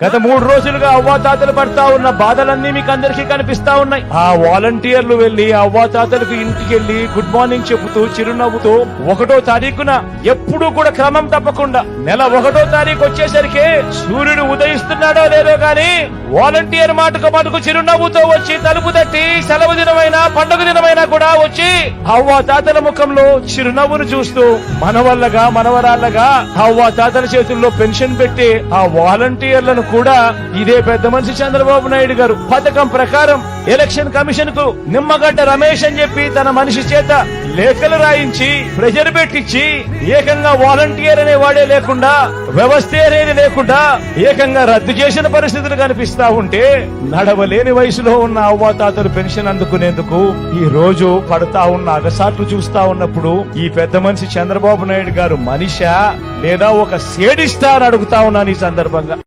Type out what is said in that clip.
గత 3 రోజులుగా అవ్వాతాతలు పడతా ఉన్న బాధలన్నీ మీకు అందరికీ కనిపిస్తా ఉన్నాయి. ఆ వాలంటీర్లు వెళ్లి అవ్వాతాతలకు ఇంటికి వెళ్లి గుడ్ మార్నింగ్ చెబుతూ చిరునవ్వుతూ 1వ తారీఖున ఎప్పుడూ కూడా క్రమం తప్పకుండా నెల 1వ తారీఖు వచ్చేసరికి సూర్యుడు ఉదయిస్తున్నాడో లేదో గాని వాలంటీర్ మాటకు చిరునవ్వుతో వచ్చి తలుపు తట్టి సెలవు దినమైనా పండుగ దినమైనా కూడా వచ్చి అవ్వాతాతల ముఖంలో చిరునవ్వును చూస్తూ మనవల్లగా మనవరాళ్లగా అవ్వాతాతల చేతుల్లో పెన్షన్ పెట్టి ఆ వాలంటీర్లను కూడా ఇదే పెద్ద మనిషి చంద్రబాబు నాయుడు గారు పథకం ప్రకారం ఎలక్షన్ కమిషన్ కు నిమ్మగడ్డ రమేష్ అని చెప్పి తన మనిషి చేత లేఖలు రాయించి ప్రెజర్ పెట్టించి ఏకంగా వాలంటీర్ అనే వాడే లేకుండా వ్యవస్థ అనేది లేకుండా ఏకంగా రద్దు చేసిన పరిస్థితులు కనిపిస్తా ఉంటే నడవలేని వయసులో ఉన్న అవ్వాతాతలు పెన్షన్ అందుకునేందుకు ఈ రోజు పడతా ఉన్న అగసాట్లు చూస్తా ఉన్నప్పుడు ఈ పెద్ద మనిషి చంద్రబాబు నాయుడు గారు మనిషా లేదా ఒక సేడిస్తా అని అడుగుతా ఉన్నాను ఈ సందర్భంగా.